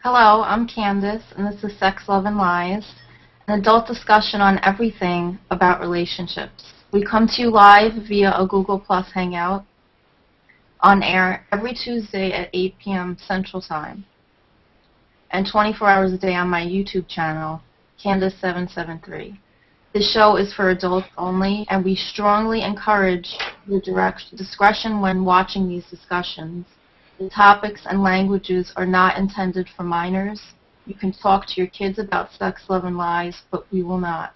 Hello, I'm Candace, and this is Sex, Love, and Lies, an adult discussion on everything about relationships. We come to you live via a Google Plus Hangout on air every Tuesday at 8 p.m. Central Time, and 24 hours a day on my YouTube channel, Candace773. This show is for adults only, and we strongly encourage your discretion when watching these discussions. The topics and languages are not intended for minors. You can talk to your kids about sex, love, and lies, but we will not.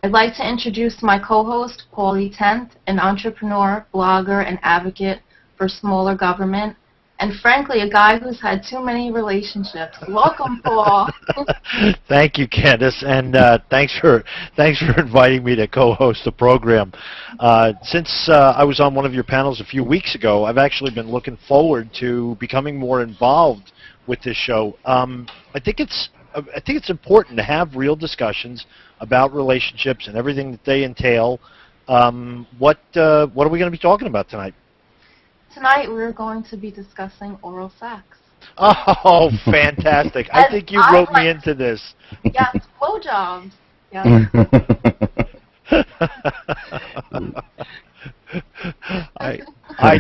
I'd like to introduce my co-host, Paulie Tenth, an entrepreneur, blogger, and advocate for smaller government, and frankly, a guy who's had too many relationships. Welcome, Paul. Thank you, Candace, and thanks for inviting me to co-host the program. Since I was on one of your panels a few weeks ago, I've actually been looking forward to becoming more involved with this show. I think it's important to have real discussions about relationships and everything that they entail. What are we going to be talking about tonight? Tonight we're going to be discussing oral sex. Oh, fantastic. I think you wrote me into this. Yes, blowjobs. Yes. I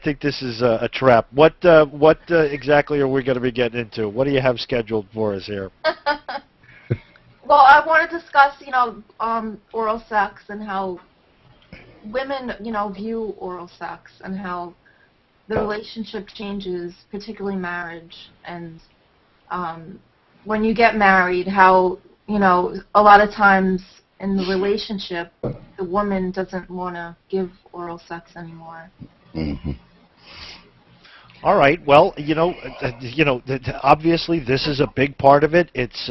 think this is a trap. What exactly are we going to be getting into? What do you have scheduled for us here? Well, I want to discuss, oral sex and how women, view oral sex and how the relationship changes, particularly marriage, and when you get married, how, a lot of times in the relationship, the woman doesn't want to give oral sex anymore. Mm-hmm. All right. Well, obviously this is a big part of it. It's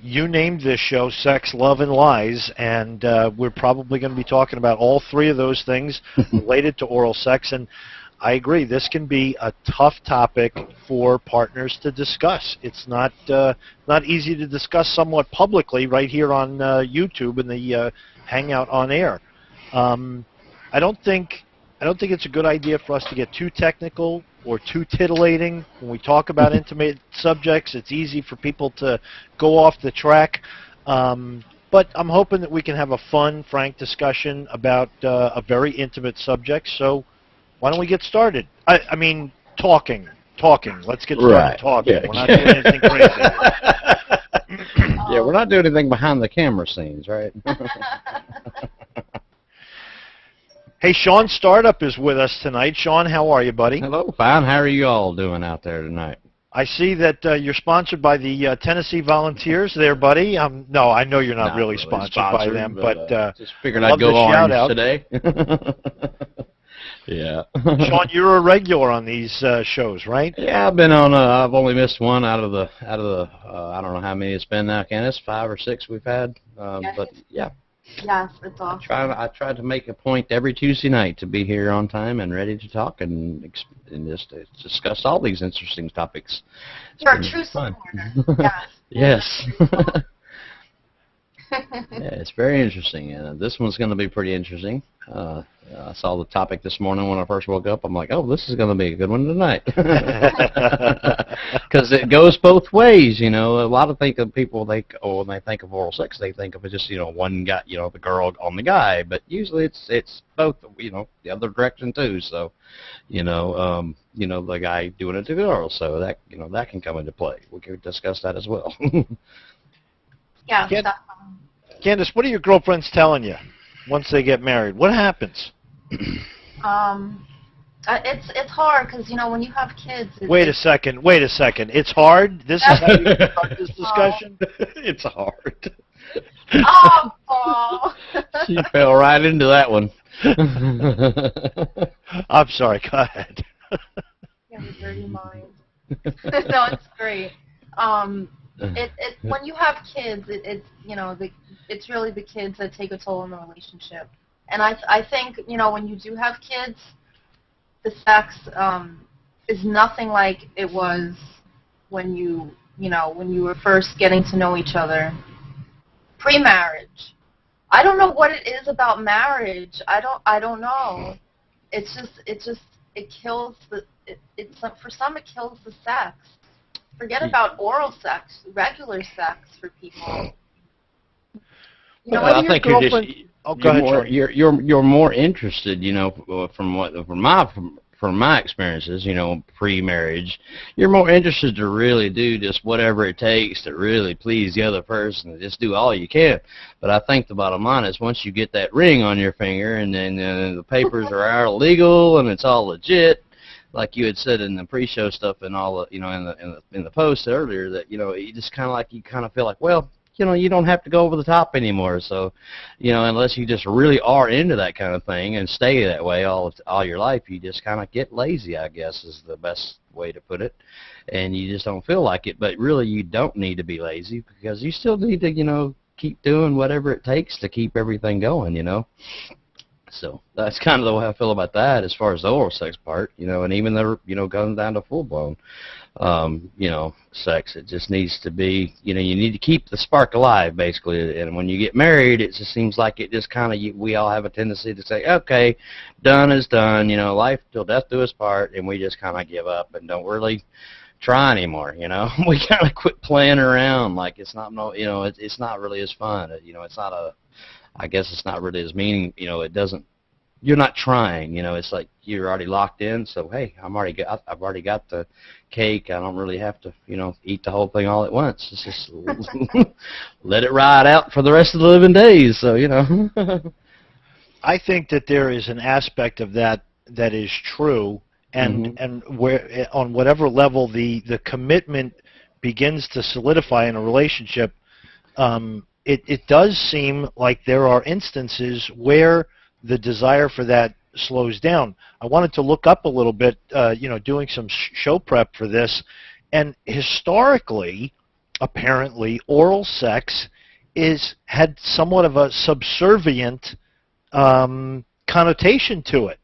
you named this show Sex, Love, and Lies, and we're probably going to be talking about all three of those things related to oral sex. And I agree, this can be a tough topic for partners to discuss. It's not easy to discuss somewhat publicly right here on YouTube in the Hangout on Air. I don't think it's a good idea for us to get too technical or too titillating when we talk about intimate subjects. It's easy for people to go off the track. But I'm hoping that we can have a fun, frank discussion about a very intimate subject. So why don't we get started? I mean, talking. Let's get started talking. Yeah. We're not doing anything crazy. Yeah, we're not doing anything behind the camera scenes, right? Hey, Sean Startup is with us tonight. Sean, how are you, buddy? Hello, fine. How are you all doing out there tonight? I see that you're sponsored by the Tennessee Volunteers there, buddy. No, I know you're not really sponsored by them, but just figured I'd go orange today. Yeah. Sean, you're a regular on these shows, right? Yeah, I've been on. I've only missed one out of the. I don't know how many it's been now, Candace. 5 or 6 we've had. But yeah. Yes, it's awesome. I try to make a point every Tuesday night to be here on time and ready to talk and just discuss all these interesting topics. You're a true supporter. Yes. Yes. Yeah, it's very interesting, and this one's going to be pretty interesting. I saw the topic this morning when I first woke up. I'm like, oh, this is going to be a good one tonight. Because it goes both ways, A lot of people, when they think of oral sex, they think of it just, one guy, the girl on the guy. But usually it's both, the other direction too. So, the guy doing it to the girl. So that, that can come into play. We can discuss that as well. Yeah. Candace, what are your girlfriends telling you once they get married? What happens? It's hard because when you have kids. Wait a second. It's hard. This is how you start this discussion. It's hard. Oh, Paul. She fell right into that one. I'm sorry. Go ahead. You have a dirty mind. No, it's great. When you have kids, it's really the kids that take a toll in the relationship. And I think when you do have kids, the sex is nothing like it was when you were first getting to know each other pre-marriage. I don't know what it is about marriage. I don't know. It kills for some it kills the sex. forget about oral sex, regular sex for people. You know, Well, I when think your you're just girlfriend, Oh, go you're ahead, more Tony. you're more interested, from my experiences, pre-marriage, you're more interested to really do just whatever it takes to really please the other person, and just do all you can. But I think the bottom line is once you get that ring on your finger, and then the papers are all legal and it's all legit, like you had said in the pre-show stuff and all the, in the post earlier, that you just you kind of feel like, well, you don't have to go over the top anymore. So, unless you just really are into that kind of thing and stay that way all your life, you just kind of get lazy, I guess, is the best way to put it. And you just don't feel like it. But really, you don't need to be lazy, because you still need to, keep doing whatever it takes to keep everything going. So that's kind of the way I feel about that as far as the oral sex part, and even the, going down to full-blown, sex. It just needs to be, you need to keep the spark alive, basically. And when you get married, it just seems like it just kind of, we all have a tendency to say, okay, done is done, life till death do us part, and we just kind of give up and don't really try anymore, We kind of quit playing around like it's not, it's not really as fun. It's not I guess it's not really as meaning, it doesn't, you're not trying, it's like you're already locked in, so hey, I've already got the cake. I don't really have to, eat the whole thing all at once. It's just let it ride out for the rest of the living days, so, I think that there is an aspect of that that is true, and where on whatever level the commitment begins to solidify in a relationship, it does seem like there are instances where the desire for that slows down. I wanted to look up a little bit, doing some show prep for this, and historically, apparently, oral sex had somewhat of a subservient connotation to it.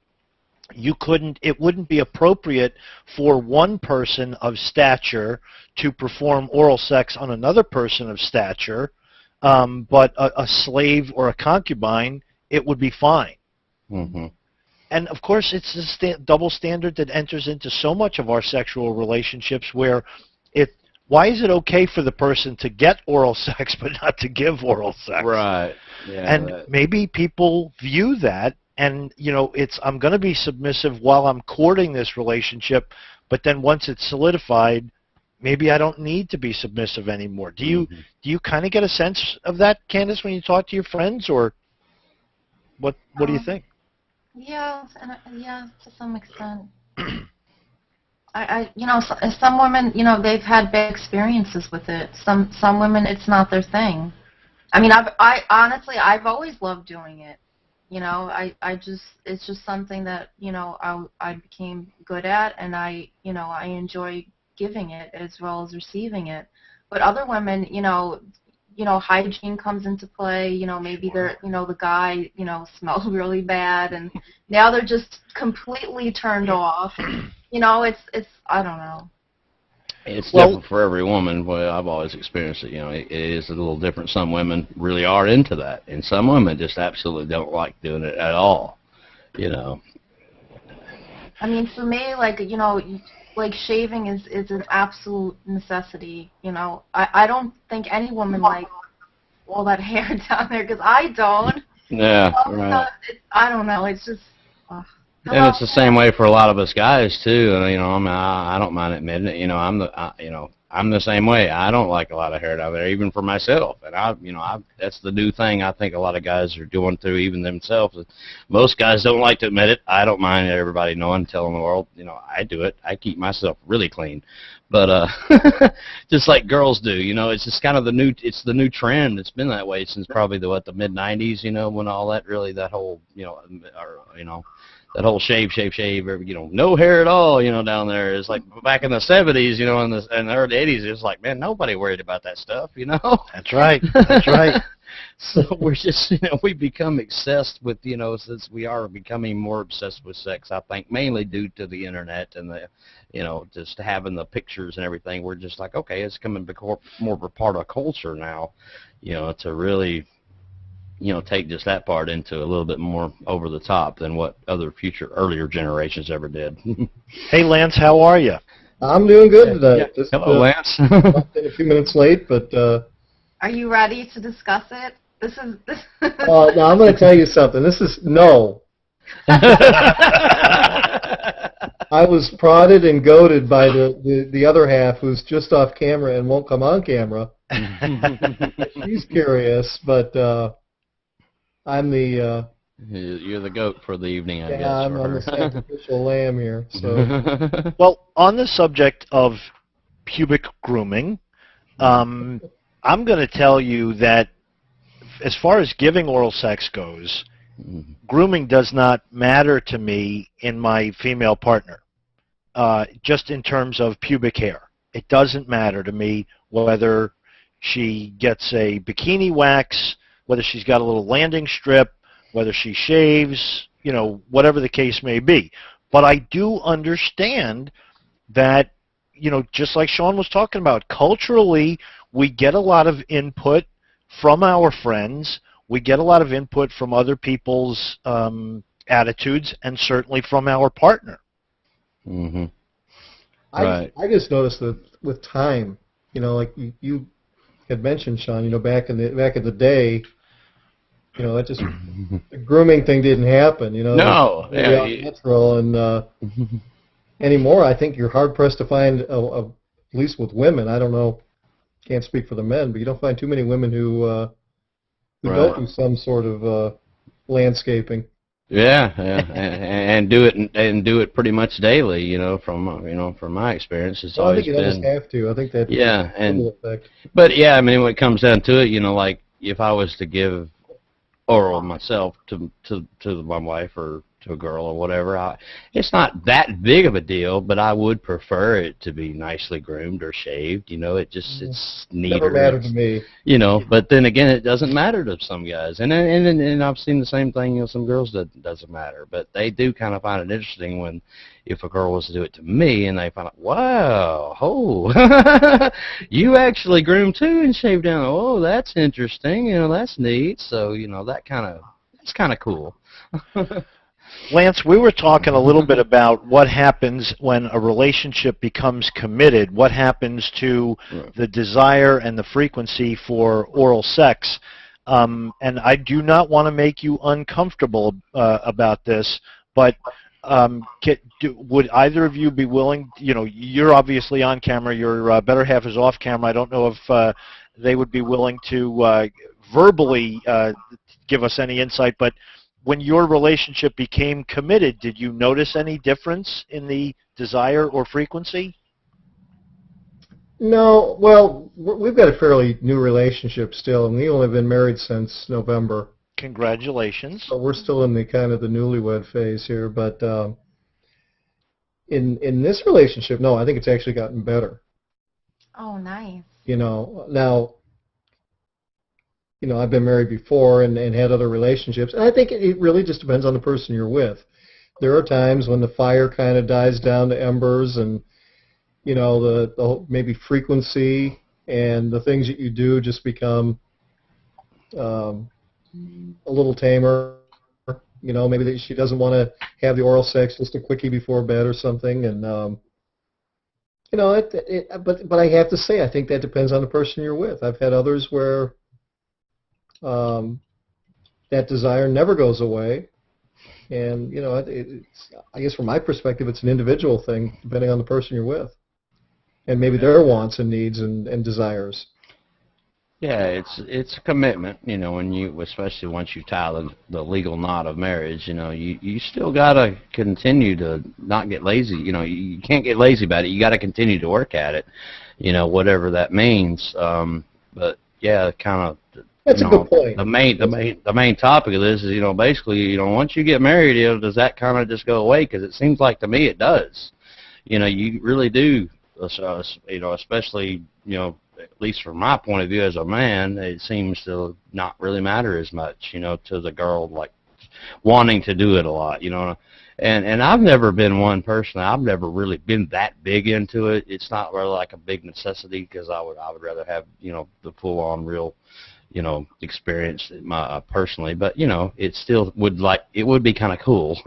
It wouldn't be appropriate for one person of stature to perform oral sex on another person of stature, but a slave or a concubine, it would be fine. And of course, it's the double standard that enters into so much of our sexual relationships, where why is it okay for the person to get oral sex but not to give oral sex? Right. Yeah. And maybe people view that, and I'm going to be submissive while I'm courting this relationship, but then once it's solidified, maybe I don't need to be submissive anymore. Do you kind of get a sense of that, Candace, when you talk to your friends, or what do you think? yeah, to some extent. Some women, they've had bad experiences with it. Some women, it's not their thing. I mean, I honestly, I've always loved doing it. It's just something that, I became good at, and I enjoy giving it as well as receiving it. But other women, hygiene comes into play. Maybe they're, the guy, smells really bad, and now they're just completely turned off. It's I don't know. It's different for every woman. Well, I've always experienced it. It is a little different. Some women really are into that, and some women just absolutely don't like doing it at all. I mean, for me, like shaving is an absolute necessity. I don't think any woman likes all that hair down there, because I don't. Yeah, right. I don't know. It's just. And it's the same way for a lot of us guys too. I don't mind admitting it. I'm the same way. I don't like a lot of hair down there, even for myself. And that's the new thing I think a lot of guys are going through, even themselves. Most guys don't like to admit it. I don't mind everybody knowing, telling the world. I do it. I keep myself really clean. But just like girls do, it's just kind of the new trend. It's been that way since probably the mid '90s. When all that really, that whole that whole shave, no hair at all, down there. It's like back in the 70s, in the early 80s, it's like, man, nobody worried about that stuff, That's right. That's right. So we're just, we become obsessed with, since we are becoming more obsessed with sex, I think mainly due to the internet and the, just having the pictures and everything. We're just like, okay, it's coming to become more of a part of culture now, to really, take just that part into a little bit more over the top than what earlier generations ever did. Hey, Lance, how are you? I'm doing good Yeah. tonight. Just Hello, Lance. walked in a few minutes late, but Are you ready to discuss it? This is this. now I'm going to tell you something. This is no. I was prodded and goaded by the other half, who's just off camera and won't come on camera. She's curious, but I'm the You're the goat for the evening, I guess. I'm the sacrificial lamb here. So Well, on the subject of pubic grooming, I'm going to tell you that as far as giving oral sex goes, grooming does not matter to me in my female partner, just in terms of pubic hair. It doesn't matter to me whether she gets a bikini wax, whether she's got a little landing strip, whether she shaves, whatever the case may be. But I do understand that, just like Sean was talking about, culturally, we get a lot of input from our friends. We get a lot of input from other people's attitudes, and certainly from our partner. Mm-hmm. Right. I just noticed that with time, like you had mentioned, Sean, back in the day, it just the grooming thing didn't happen. No. Really natural, and anymore, I think you're hard pressed to find, at least with women. I don't know, can't speak for the men, but you don't find too many women who don't do some sort of landscaping. Yeah, and do it pretty much daily. From my experience, it's always been. I think you almost have to. I think that. Yeah, effect. But yeah, I mean, when it comes down to it, like if I was to give oral myself to my wife or to a girl or whatever, it's not that big of a deal, but I would prefer it to be nicely groomed or shaved. It's neater. Never mattered to me. But then again, it doesn't matter to some guys, and I've seen the same thing. Some girls that doesn't matter, but they do kind of find it interesting when if a girl was to do it to me, and they find out, wow, you actually groom too and shave down. Oh, that's interesting. That's neat. So that's kind of cool. Lance, we were talking a little bit about what happens when a relationship becomes committed, what happens to the desire and the frequency for oral sex. And I do not want to make you uncomfortable about this, but would either of you be willing, you're obviously on camera, your better half is off camera. I don't know if they would be willing to verbally give us any insight, but when your relationship became committed, did you notice any difference in the desire or frequency? No. Well, we've got a fairly new relationship still, and we've only been married since November. Congratulations. So we're still in the kind of the newlywed phase here, but in this relationship, no, I think it's actually gotten better. Oh, nice. Now, I've been married before and had other relationships, and I think it really just depends on the person you're with. There are times when the fire kind of dies down to embers, and the maybe frequency and the things that you do just become a little tamer. Maybe that she doesn't want to have the oral sex, just a quickie before bed or something, and but I have to say, I think that depends on the person you're with. I've had others where that desire never goes away, and I guess from my perspective, it's an individual thing depending on the person you're with, and maybe their wants and needs and desires. Yeah, it's a commitment, when especially once you tie the legal knot of marriage, you still gotta continue to not get lazy. You can't get lazy about it. You gotta continue to work at it, whatever that means. But yeah, kind of. That's a good point. The main topic of this is, basically, once you get married, does that kind of just go away? Because it seems like to me it does. You really do. Especially, at least from my point of view as a man, it seems to not really matter as much, to the girl, like wanting to do it a lot, And I've never been one person. I've never really been that big into it. It's not really like a big necessity because I would rather have, the full on real, experienced personally, but it still would be kind of cool,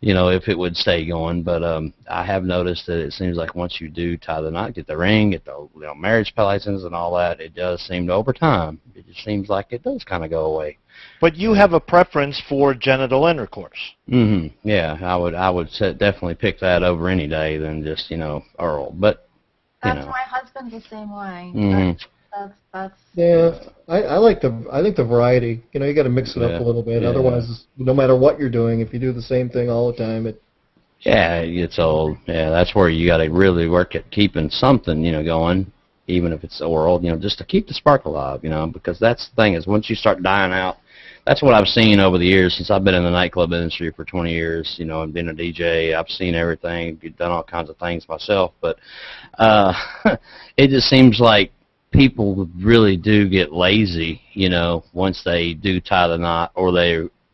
if it would stay going. But I have noticed that it seems like once you do tie the knot, get the ring, get the marriage license and all that, it does seem to, over time, it just seems like it does kind of go away. But you have a preference for genital intercourse. Yeah, I would definitely pick that over any day than just oral. But That's my husband's the same way. That's Yeah, I think the variety. You got to mix it up a little bit. Yeah. Otherwise, no matter what you're doing, if you do the same thing all the time, it gets old. Yeah, that's where you got to really work at keeping something, going, even if it's oral, just to keep the spark alive, because that's the thing is once you start dying out, that's what I've seen over the years since I've been in the nightclub industry for 20 years, and been a DJ. I've seen everything, done all kinds of things myself, but it just seems like people really do get lazy, once they do tie the knot, or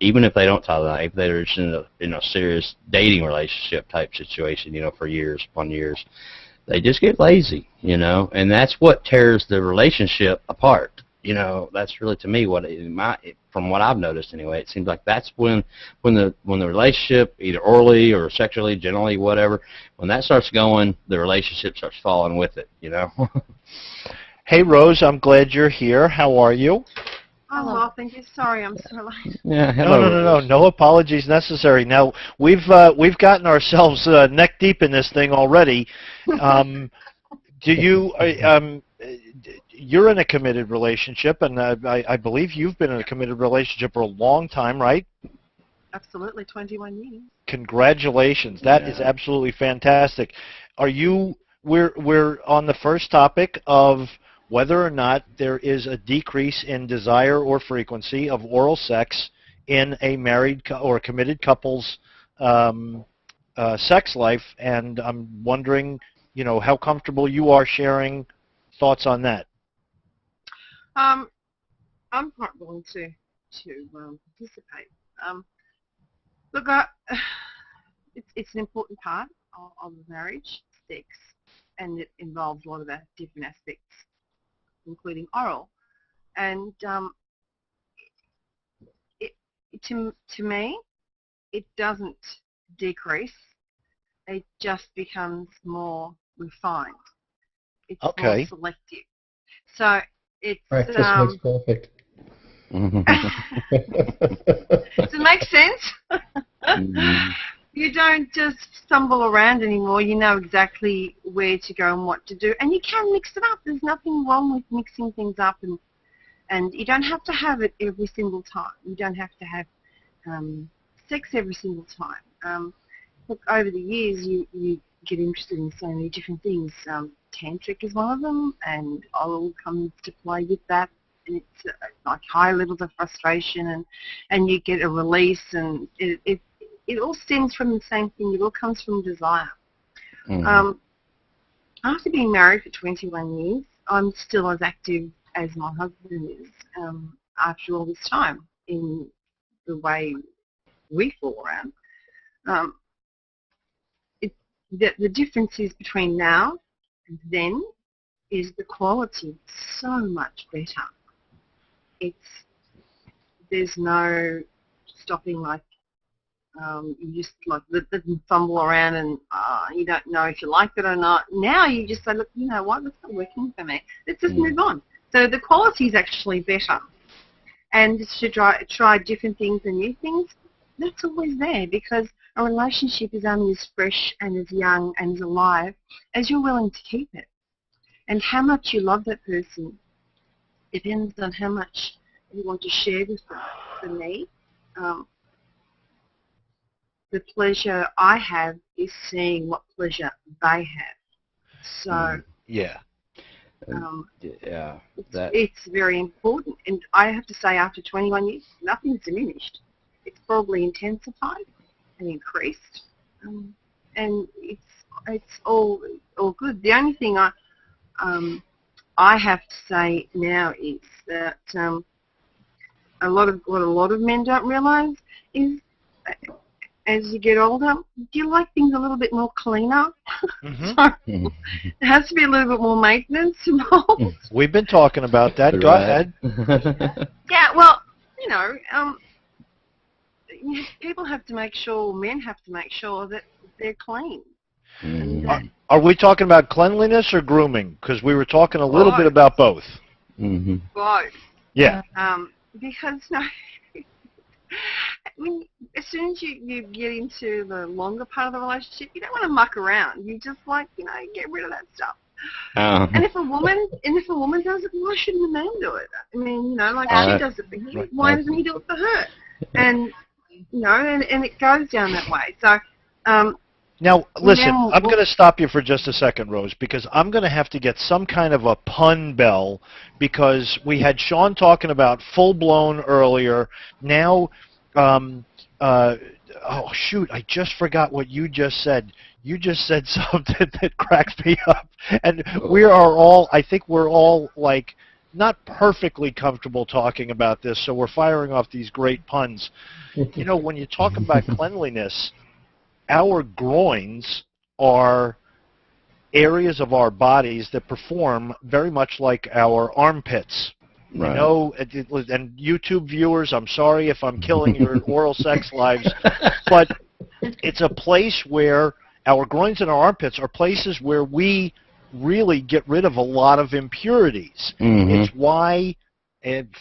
even if they don't tie the knot, if they're just in a serious dating relationship type situation, for years upon years, they just get lazy, and that's what tears the relationship apart. That's really, to me, from what I've noticed anyway, it seems like that's when the relationship, either orally or sexually, generally, whatever, when that starts going, the relationship starts falling with it, Hey, Rose, I'm glad you're here. How are you? Oh, well, thank you. Sorry, I'm so late. Yeah, hello. No apologies necessary. Now, we've gotten ourselves neck deep in this thing already. Do you you're in a committed relationship, and I believe you've been in a committed relationship for a long time, right? Absolutely, 21 years. Congratulations. That is absolutely fantastic. We're on the first topic of whether or not there is a decrease in desire or frequency of oral sex in a married or committed couple's sex life, and I'm wondering, how comfortable you are sharing thoughts on that. I'm quite willing to participate. Look, it's an important part of marriage, sex, and it involves a lot of different aspects, including oral. And to me, it doesn't decrease. It just becomes more refined. It's more selective. So it's practice makes perfect. Does it make sense? You don't just stumble around anymore. You know exactly where to go and what to do, and you can mix it up. There's nothing wrong with mixing things up, and you don't have to have it every single time. You don't have to have sex every single time. Look, over the years, you get interested in so many different things. Tantric is one of them, and oral comes to play with that. And it's like high levels of frustration, and you get a release, and it all stems from the same thing. It all comes from desire. After being married for 21 years, I'm still as active as my husband is after all this time in the way we fall around. The difference is between now and then is the quality so much better. There's no stopping, like you just like fumble around and you don't know if you like it or not. Now you just say, look, you know what, that's not working for me. Let's just move on. So the quality is actually better. And to try different things and new things, that's always there, because a relationship is only as fresh and as young and as alive as you're willing to keep it. And how much you love that person depends on how much you want to share with them. For me, the pleasure I have is seeing what pleasure they have. So it's very important. And I have to say, after 21 years, nothing's diminished. It's probably intensified and increased, and it's all good. The only thing I have to say now is that what a lot of men don't realise is, as you get older, do you like things a little bit more cleaner? Hmm. So there has to be a little bit more maintenance involved. We've been talking about that. Go ahead. Yeah, well, people have to make sure, men have to make sure that they're clean. And that, Are we talking about cleanliness or grooming? Because we were talking a little bit about both. both. Yeah. Because as soon as you get into the longer part of the relationship, you don't want to muck around. You just get rid of that stuff. And if a woman does it, why shouldn't a man do it? I mean, she does it for him. Why doesn't he do it for her? And and it goes down that way. So. Now, listen, I'm going to stop you for just a second, Rose, because I'm going to have to get some kind of a pun bell, because we had Sean talking about full-blown earlier. Now, oh, shoot, I just forgot what you just said. You just said something that cracks me up. And I think we're all, like, not perfectly comfortable talking about this, so we're firing off these great puns. When you talk about cleanliness, our groins are areas of our bodies that perform very much like our armpits. Right. And YouTube viewers, I'm sorry if I'm killing your oral sex lives, but it's a place where our groins and our armpits are places where we really get rid of a lot of impurities. It's why,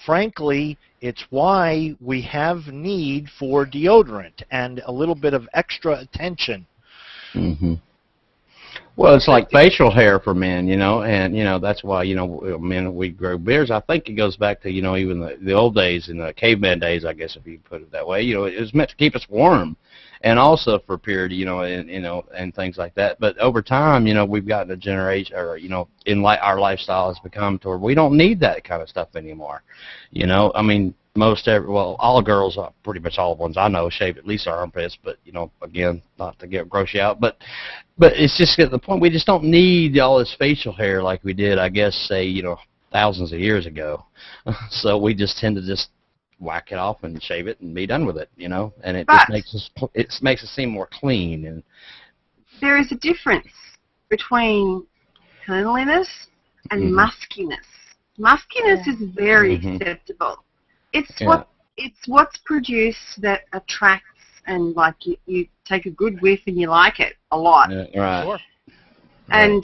frankly, it's why we have need for deodorant and a little bit of extra attention. Well, it's like facial hair for men, and that's why men, we grow beards. I think it goes back to even the old days, in the caveman days, I guess, if you put it that way. It was meant to keep us warm, and also for purity, and things like that. But over time, we've gotten a generation, or our lifestyle has become to where we don't need that kind of stuff anymore. I mean, all girls, pretty much all the ones I know, shave at least their armpits. But again, not to get gross you out, but it's just at the point we just don't need all this facial hair like we did, I guess, say thousands of years ago. So we just tend to just whack it off and shave it and be done with it, and it just makes us seem more clean. And there is a difference between cleanliness and muskiness. Muskiness is very acceptable. It's what's produced that attracts, and like you take a good whiff and you like it a lot. Right. Sure. And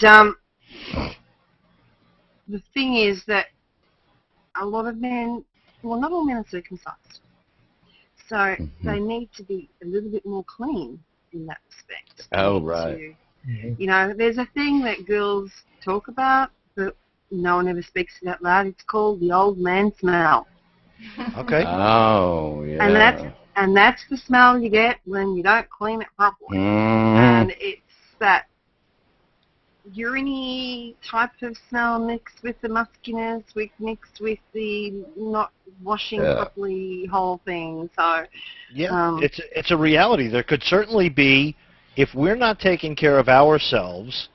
the thing is that a lot of men, well, not all men are circumcised, so they need to be a little bit more clean in that respect. Oh, right. There's a thing that girls talk about, but no one ever speaks it out loud. It's called the old man smell. Okay. Oh, yeah. And that's the smell you get when you don't clean it properly. And it's that urine type of smell mixed with the muskiness, mixed with the not washing properly whole thing. So it's a reality. There could certainly be, if we're not taking care of ourselves,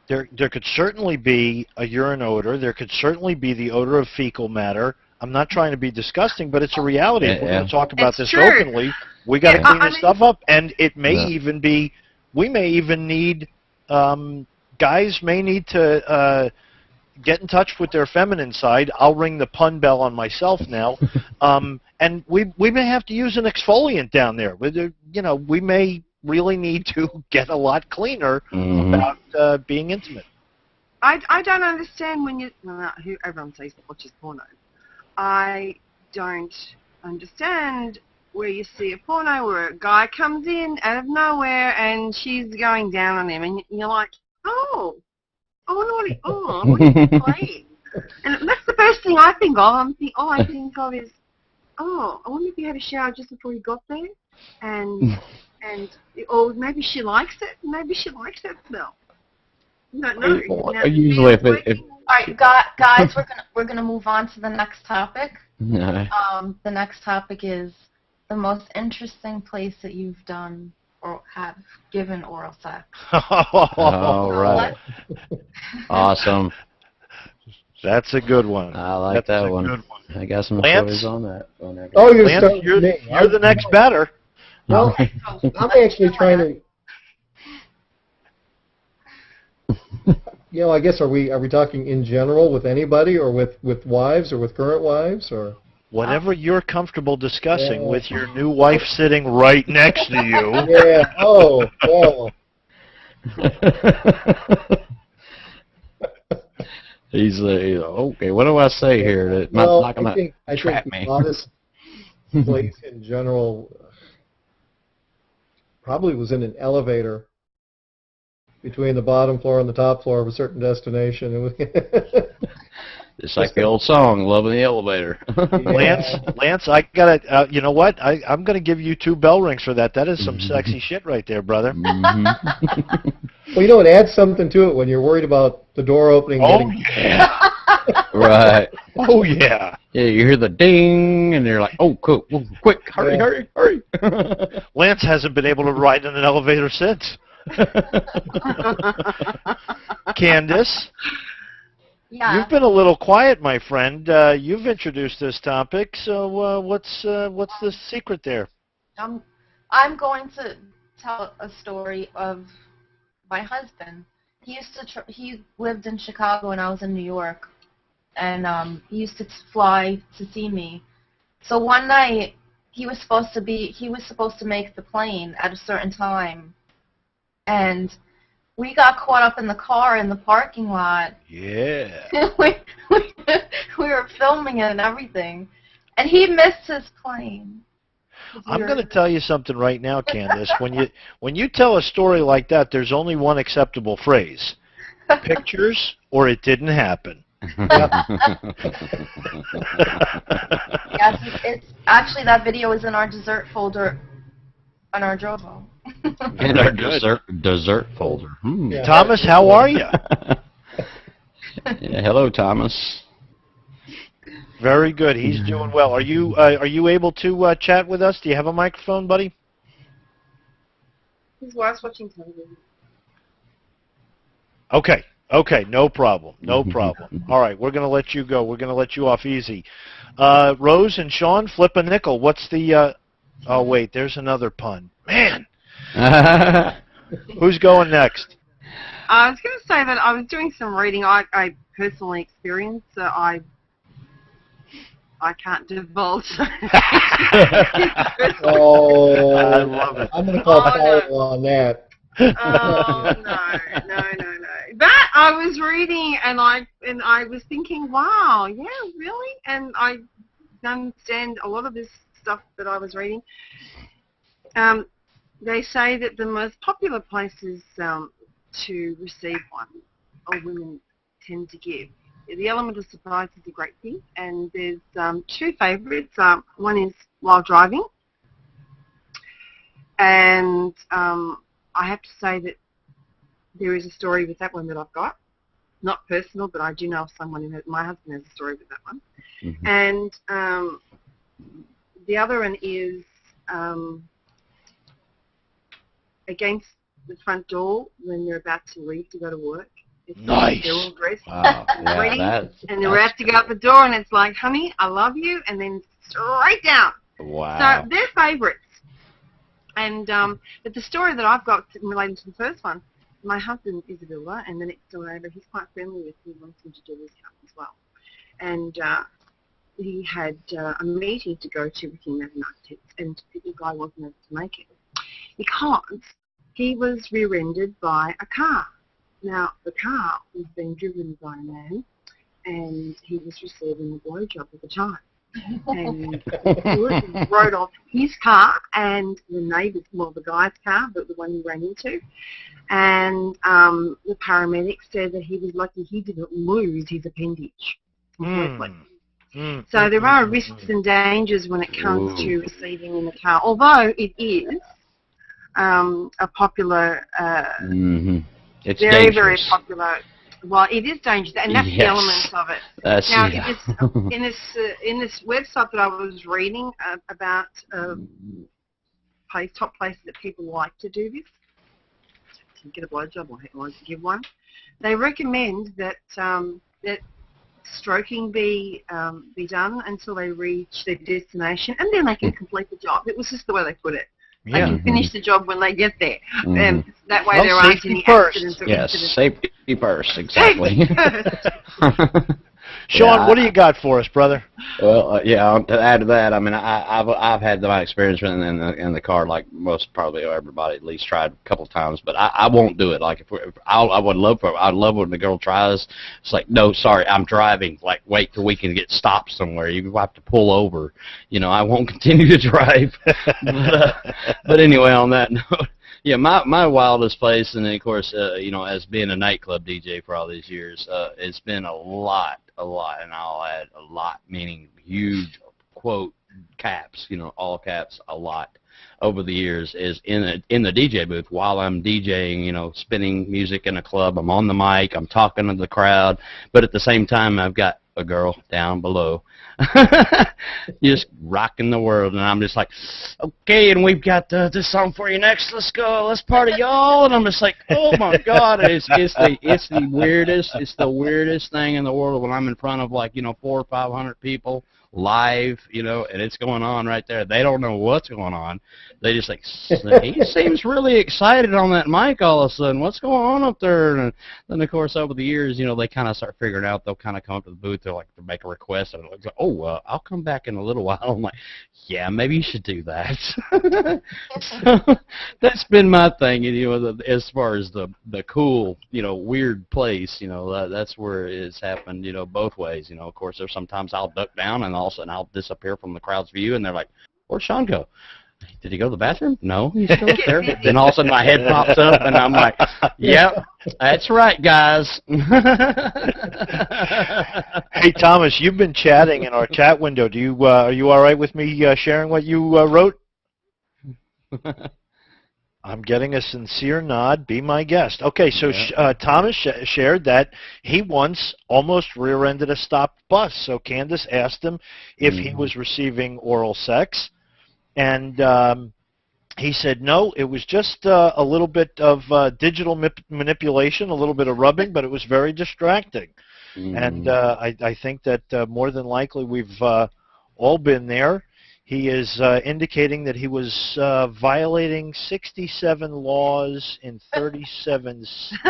there could certainly be a urine odor. There could certainly be the odor of fecal matter. I'm not trying to be disguising, but it's a reality. If we're going to talk about this openly, we got to clean this stuff up, and it may even be, we may even need, guys may need to get in touch with their feminine side. I'll ring the pun bell on myself now, and we may have to use an exfoliant down there. We may really need to get a lot cleaner about being intimate. I don't understand when everyone says watches porno. I don't understand where you see a porno where a guy comes in out of nowhere and she's going down on him, and you're like, I wonder what he's playing. And that's the first thing I think of. All I think of is, I wonder if he had a shower just before he got there, or maybe she likes it. Maybe she likes that smell. No. Usually, if all right, guys, we're gonna move on to the next topic. The next topic is the most interesting place that you've done or have given oral sex. All right. Awesome. That's a good one. I like that one. I got some Lance? stories on that. Lance, you're the next batter. Well, I'm actually trying to. I guess are we talking in general with anybody, or with wives, or with current wives, or whatever you're comfortable discussing with your new wife sitting right next to you? Yeah. Oh. Well. He's okay. What do I say here that's not going to trap me? The hottest place in general probably was in an elevator between the bottom floor and the top floor of a certain destination. It's like the old song, "Love in the Elevator." Lance, I gotta. You know what? I'm gonna give you 2 bell rings for that. That is some sexy shit right there, brother. Well, it adds something to it when you're worried about the door opening. Yeah. Right. Oh yeah. Yeah, you hear the ding, and you're like, "Oh, cool! Whoa, quick, hurry!" Lance hasn't been able to ride in an elevator since. Candace. Yeah. You've been a little quiet, my friend. You've introduced this topic, so what's the secret there? I'm going to tell a story of my husband. He lived in Chicago when I was in New York, and he used to fly to see me. So one night he was supposed to make the plane at a certain time, and we got caught up in the car in the parking lot. Yeah. we were filming it and everything, and he missed his plane. I'm going to tell you something right now, Candace. When you tell a story like that, there's only one acceptable phrase: pictures or it didn't happen. Yes, it's actually, that video is in our dessert folder on our Drovo. In our dessert folder. Yeah. Thomas, how are you? Yeah, hello, Thomas. Very good. He's doing well. Are you able to chat with us? Do you have a microphone, buddy? His wife's watching television. Okay, no problem. All right, we're going to let you go. We're going to let you off easy. Rose and Sean, flip a nickel. What's the... oh, wait, there's another pun. Man! Who's going next? I was going to say that I was doing some reading. I personally experienced, so I can't divulge. Oh, I love it. I'm going to call Paul on that. Oh, no. But I was reading, and I was thinking, wow, yeah, really? And I understand a lot of this stuff that I was reading. They say that the most popular places to receive one, or women tend to give. The element of surprise is a great thing, and there's 2 favourites. One is while driving, and I have to say that there is a story with that one that I've got. Not personal, but I do know of someone my husband has a story with that one. Mm-hmm. And the other one is against the front door when they're about to leave to go to work. Nice. They're all dressed and ready, and they're about to go out the door, and it's like, honey, I love you, and then straight down. Wow. So they're favourites. And but the story that I've got relating to the first one, my husband is a builder, and the next door neighbour, he's quite friendly with me, wants him to do his house as well. And he had a meeting to go to with him at an architect, and the guy wasn't able to make it because he was rear-ended by a car. Now, the car was being driven by a man, and he was receiving a blowjob at the time. And he rode off his car and the neighbour's, the guy's car, but the one he ran into. And the paramedics said that he was lucky he didn't lose his appendage completely. So there are risks and dangers when it comes to receiving in the car, although it is a popular, it's very, dangerous. very popular. Well, it is dangerous, and that's the element of it. Now, in this website that I was reading about top places that people like to do this, to get a blowjob or to give one, they recommend that that stroking be done until they reach their destination, and then they can complete the job. It was just the way they put it. They Yeah. can finish the job when they get there. Mhm. That way Well, there aren't safety any first. accidents or Yes, incidents. safety first, exactly. Safety first. Sean, Yeah, what do you got for us, brother? Well, yeah. To add to that, I mean, I've had my experience in the car, like most probably everybody at least tried a couple of times, but I won't do it. Like I'd love when the girl tries. It's like, no, sorry, I'm driving. Like, wait till we can get stopped somewhere. You have to pull over. You know, I won't continue to drive. But anyway, on that note. Yeah, my wildest place, and then of course, you know, as being a nightclub DJ for all these years, it's been a lot, and I'll add a lot, meaning huge quote caps, you know, all caps, a lot over the years is in the DJ booth while I'm DJing, you know, spinning music in a club. I'm on the mic, I'm talking to the crowd, but at the same time, I've got a girl down below just rocking the world, and I'm just like, okay, and we've got this song for you next, let's go, let's party, y'all. And I'm just like, oh my god, it's the weirdest thing in the world when I'm in front of, like, you know, 400 or 500 people live, you know, and it's going on right there. They don't know what's going on. They just like, he seems really excited on that mic all of a sudden. What's going on up there? And then, of course, over the years, you know, they kind of start figuring out. They'll kind of come up to the booth. They'll, like, to make a request. And it's like, oh, I'll come back in a little while. I'm like, yeah, maybe you should do that. So that's been my thing, you know, as far as the cool, you know, weird place, you know, that's where it's happened, you know, both ways. You know, of course, there's sometimes I'll duck down and all of a sudden I'll disappear from the crowd's view, and they're like, where'd Sean go? Did he go to the bathroom? No, he's still up there. Then all of a sudden my head pops up, and I'm like, yep, that's right, guys. Hey, Thomas, you've been chatting in our chat window. Are you all right with me sharing what you wrote? I'm getting a sincere nod. Be my guest. Okay, so Yeah. Thomas shared that he once almost rear-ended a stopped bus. So Candace asked him if he was receiving oral sex, and he said no. It was just a little bit of digital manipulation, a little bit of rubbing, but it was very distracting. And I think that more than likely we've all been there. He is indicating that he was violating 67 laws in 37 states.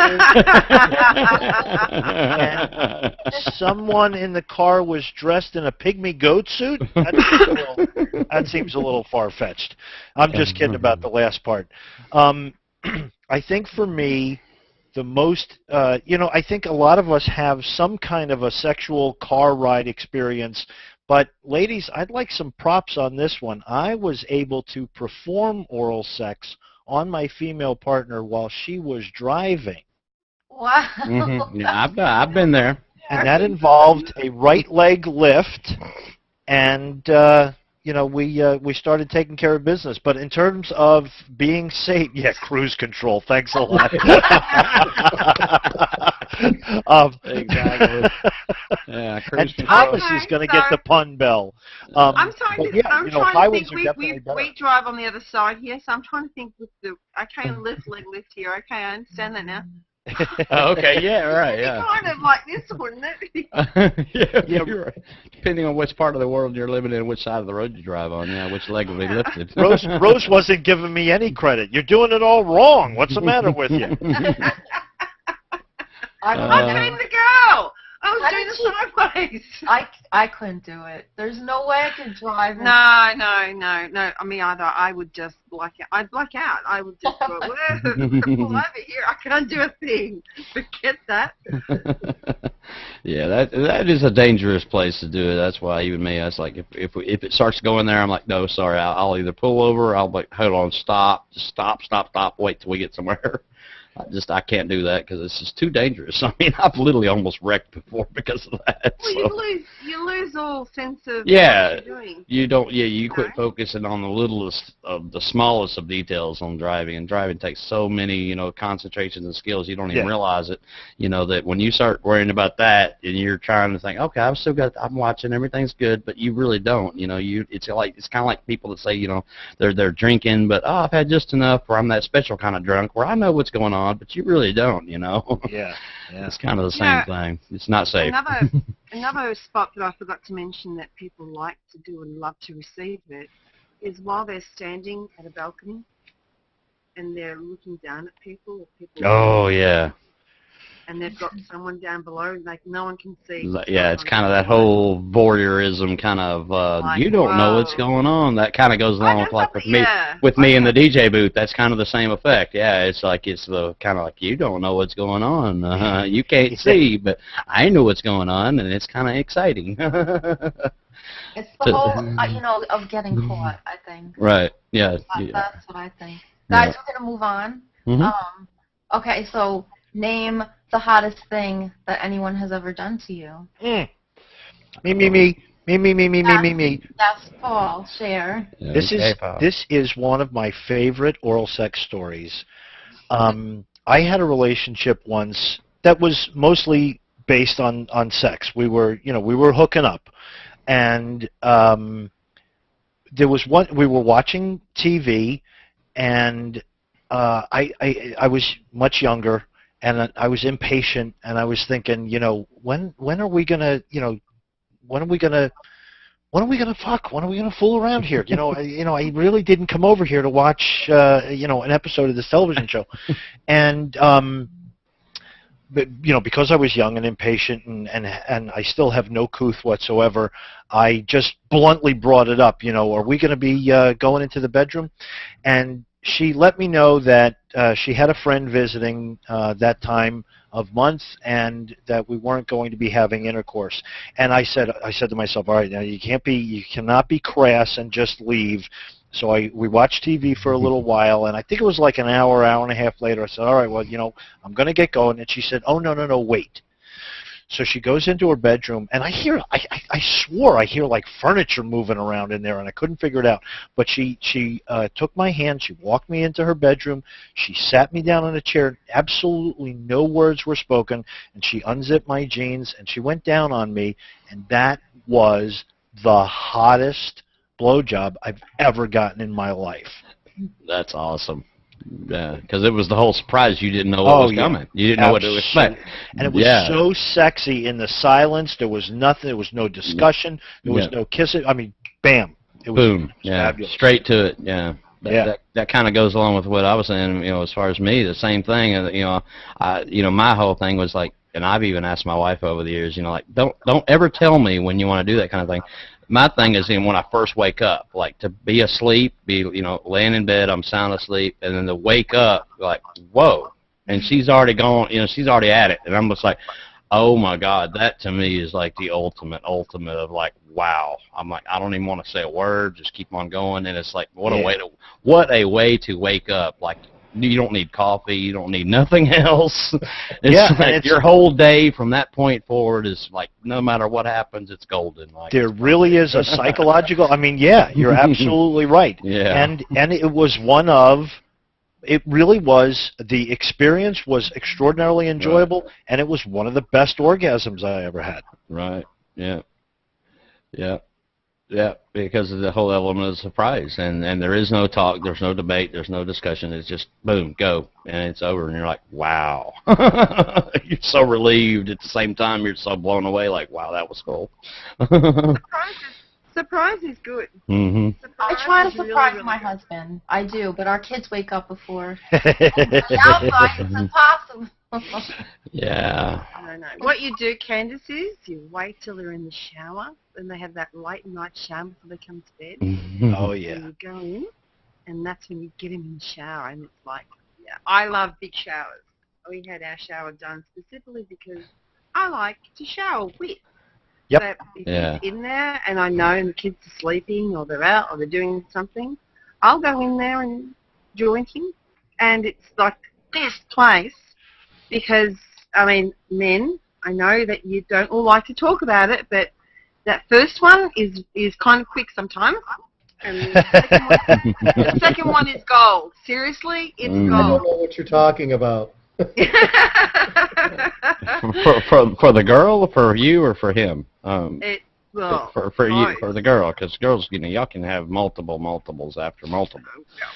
And someone in the car was dressed in a pygmy goat suit? That seems a little far-fetched. I'm just kidding about the last part. I think for me, the most, you know, I think a lot of us have some kind of a sexual car ride experience. But, ladies, I'd like some props on this one. I was able to perform oral sex on my female partner while she was driving. Wow. Yeah, I've been there. And that involved a right leg lift, and, you know, we started taking care of business. But in terms of being safe, yeah, cruise control, thanks a lot. Exactly. Yeah, and Thomas is going to get the pun bell. I'm trying to, yeah, I'm you know, trying to highways think. are definitely better. We drive on the other side here, so I'm trying to think with the. Okay, leg lift here. Okay, I understand that now. Oh, okay, yeah, right, It'd be yeah. kind of like this, wouldn't it? Yeah, you're right. Depending on which part of the world you're living in, which side of the road you drive on, yeah, which leg will be lifted. Rose wasn't giving me any credit. You're doing it all wrong. What's the matter with you? I came the girl. I was doing the sideways. I couldn't do it. There's no way I could drive. No. I mean, either I would just black out. I'd black out. I would just go, pull over here. I can't do a thing. Forget that. Yeah, that is a dangerous place to do it. That's why even me, that's like if it starts going there, I'm like, no, sorry. I'll either pull over. Or I'll like, hold on, stop, just stop. Wait till we get somewhere. I can't do that because it's just too dangerous. I mean, I've literally almost wrecked before because of that. Well, So. you lose all sense of Yeah, what you're doing. you don't. Yeah, you quit focusing on the littlest of the smallest of details on driving, and driving takes so many, you know, concentrations and skills you don't even realize it. You know that when you start worrying about that, and you're trying to think, okay, I'm watching, everything's good, but you really don't. You know, it's kind of like people that say, you know, they're drinking, but I've had just enough, or I'm that special kind of drunk where I know what's going on, but you really don't. You know. Yeah. It's kind of the same thing. It's not safe. Another spot that I forgot to mention that people like to do and love to receive it is while they're standing at a balcony and they're looking down at people, or people, Oh yeah. and they've got someone down below, like no one can see. Yeah, it's kind of that whole voyeurism kind of, Like, you don't know what's whoa. going on. That kind of goes I along know with, like, something, yeah. with I me in know. the DJ booth. That's kind of the same effect. Yeah, it's like, it's the kind of like, you don't know what's going on. You can't see, but I know what's going on, and it's kind of exciting. It's the whole, of getting caught, I think. Right, yeah. That's what I think. Yeah. Guys, we're going to move on. Mhm. Okay, so name the hottest thing that anyone has ever done to you. Me, me, me. Me, me, me, me, me, me, me. Yes, Paul, share. This is one of my favorite oral sex stories. I had a relationship once that was mostly based on sex. We were hooking up, and there was one. We were watching TV, and I was much younger, and I was impatient, and I was thinking, when are we gonna, when are we gonna fuck? When are we gonna fool around here? I really didn't come over here to watch, an episode of this television show, and but, because I was young and impatient, and I still have no couth whatsoever, I just bluntly brought it up. Are we gonna be going into the bedroom? And she let me know that she had a friend visiting that time of month, and that we weren't going to be having intercourse. And I said to myself, all right, now you cannot be crass and just leave. So we watched TV for a little while, and I think it was like an hour and a half later. I said, all right, well, I'm going to get going. And she said, oh, no, wait. So she goes into her bedroom, and I swore I hear like furniture moving around in there, and I couldn't figure it out. But she took my hand, she walked me into her bedroom, she sat me down on a chair, absolutely no words were spoken, and she unzipped my jeans, and she went down on me, and that was the hottest blowjob I've ever gotten in my life. That's awesome. Yeah, because it was the whole surprise. You didn't know what was coming. You didn't know what to expect. And it was so sexy in the silence. There was nothing. There was no discussion. There was no kissing. I mean, bam. It was, boom. It was fabulous. Straight to it. Yeah. That kind of goes along with what I was saying. As far as me, the same thing. My whole thing was like, and I've even asked my wife over the years, like, don't ever tell me when you want to do that kind of thing. My thing is, when I first wake up, like, to be asleep, laying in bed, I'm sound asleep, and then to wake up, like, whoa, and she's already gone, she's already at it, and I'm just like, oh my God, that to me is like the ultimate of like, wow. I'm like, I don't even want to say a word, just keep on going, and it's like, what a way to wake up, like. You don't need coffee. You don't need nothing else. It's like your whole day from that point forward is like, no matter what happens, it's golden. Like, there really is a psychological. I mean, you're absolutely right. Yeah. And it was one of. It really was. The experience was extraordinarily enjoyable, and it was one of the best orgasms I ever had. Right. Yeah. Yeah. Yeah, because of the whole element of surprise, and there is no talk, there's no debate, there's no discussion. It's just boom, go, and it's over, and you're like, wow. You're so relieved at the same time. You're so blown away, like, wow, that was cool. Surprise is good. Mm-hmm. I try to surprise my husband. I do, but our kids wake up before. The outside, it's impossible. Yeah. No. What you do, Candace, is you wait till they're in the shower, and they have that late night shower before they come to bed. Oh, yeah. And you go in, and that's when you get them in the shower, and it's like, I love big showers. We had our shower done specifically because I like to shower with. Yep. So if he's in there, and I know the kids are sleeping, or they're out, or they're doing something, I'll go in there and join him, and it's like the best place. Because, I mean, men, I know that you don't all like to talk about it, but that first one is kind of quick sometimes. And the second one is gold. Seriously, it's gold. I don't know what you're talking about. for the girl, or for you, or for him? For you, for the girl, because girls, y'all can have multiples after multiple.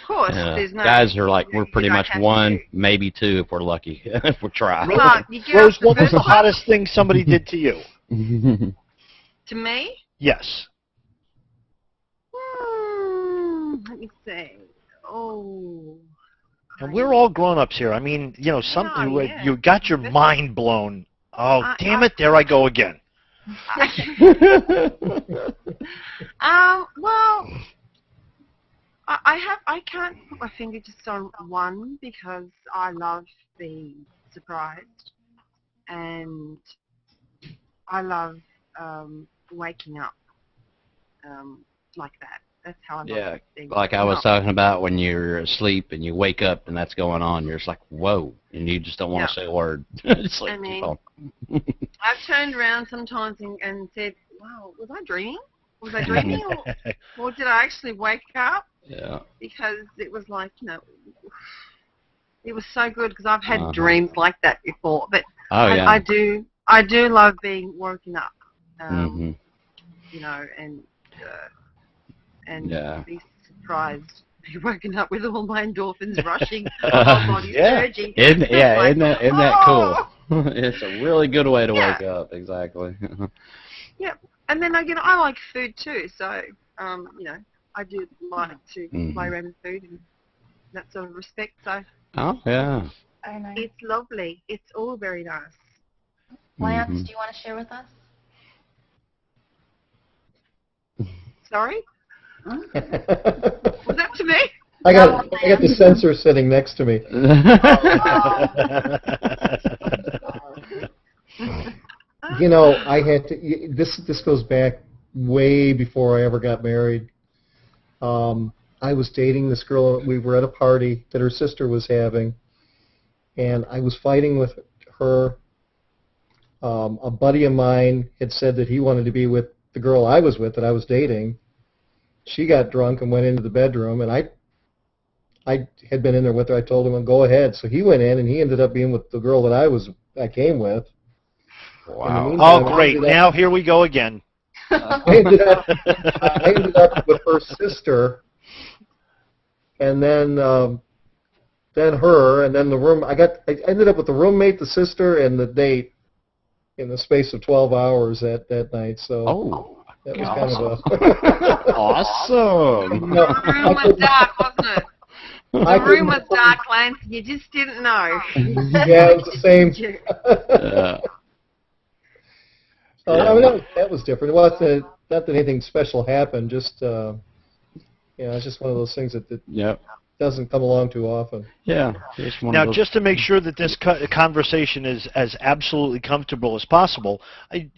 Of course, there's no. Guys are like, we're pretty much one, maybe two if we're lucky, if we try. Rose, what was the hottest thing somebody did to you? To me? Yes. Let me see. Oh, And we're all grown-ups here. I mean, you know, Yeah. you got your mind blown. Oh, damn it! There I go again. Well, I can't put my finger just on one because I love being surprised and I love waking up like that. That's how I love Yeah, being like I was up. talking about when you're asleep and you wake up and that's going on. You're just like, whoa, and you just don't want to say a word. It's like, I mean, oh. I've turned around sometimes and said, wow, was I dreaming? Was I dreaming or did I actually wake up? Yeah. Because it was like, you know, it was so good because I've had dreams like that before. But I do love being woken up, you know, and be surprised, be woken up with all my endorphins rushing, my whole body surging. Isn't like, that cool? It's a really good way to wake up. Exactly. Yep. And then I like food too, so you know, I do like to play around with food and that sort of respect. So oh yeah, Very nice. it's lovely. It's all very nice. Lance, do you want to share with us? Sorry? Was that to me? I got the sensor sitting next to me. You know, I had to. This goes back way before I ever got married. I was dating this girl. We were at a party that her sister was having, and I was fighting with her. A buddy of mine had said that he wanted to be with the girl I was with that I was dating. She got drunk and went into the bedroom, and I had been in there with her. I told him, "Go ahead." So he went in, and he ended up being with the girl that I came with. wow. Oh, great! Now here we go again. I ended up with her sister, and then her, and then the room. I ended up with the roommate, the sister, and the date in the space of 12 hours that night. So that was kind of a awesome. The room was dark, wasn't it? The room was dark, Lance. You just didn't know. Yeah, it was the same. Yeah. I mean, that was different. Well, not that anything special happened. Just it's just one of those things that doesn't come along too often. Yeah. Now, just to make sure that this conversation is as absolutely comfortable as possible,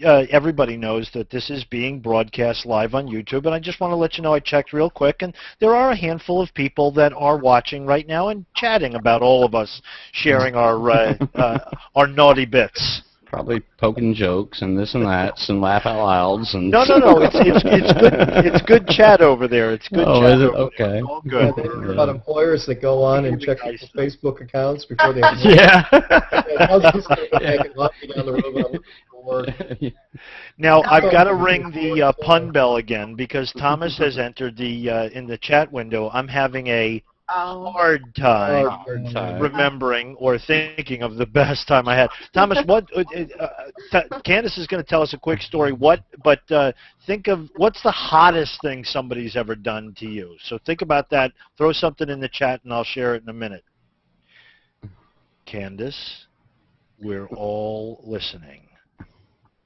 everybody knows that this is being broadcast live on YouTube, and I just want to let you know I checked real quick, and there are a handful of people that are watching right now and chatting about all of us sharing our naughty bits. Probably poking jokes and this and that and laugh out louds and No, it's good chat over there. It's good chat. Is it? Over okay. there. All good. Yeah, about employers that go on and check people's Facebook accounts before they. Now I've got to ring the pun bell again because Thomas has entered the in the chat window. I'm having a hard time remembering or thinking of the best time I had. Thomas, what? Candace is going to tell us a quick story. But think of what's the hottest thing somebody's ever done to you. So think about that. Throw something in the chat, and I'll share it in a minute. Candace, we're all listening.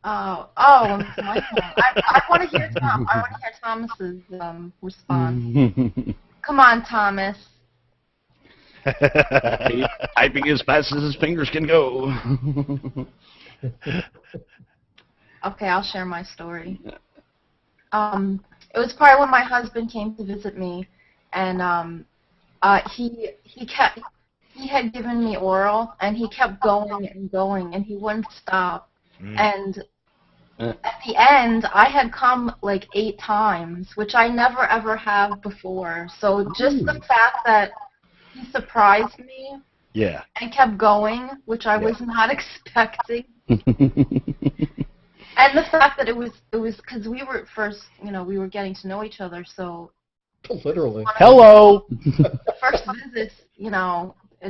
Oh, it's my turn. I want to hear Thomas's response. Come on, Thomas. Typing as fast as his fingers can go. Okay, I'll share my story. It was probably when my husband came to visit me, and he had given me oral, and he kept going and going, and he wouldn't stop. And at the end, I had come like 8 times, which I never ever have before. So just the fact that he surprised me and kept going, which I was not expecting. And the fact that it was because we were first, we were getting to know each other, so literally. Hello. The first visits, in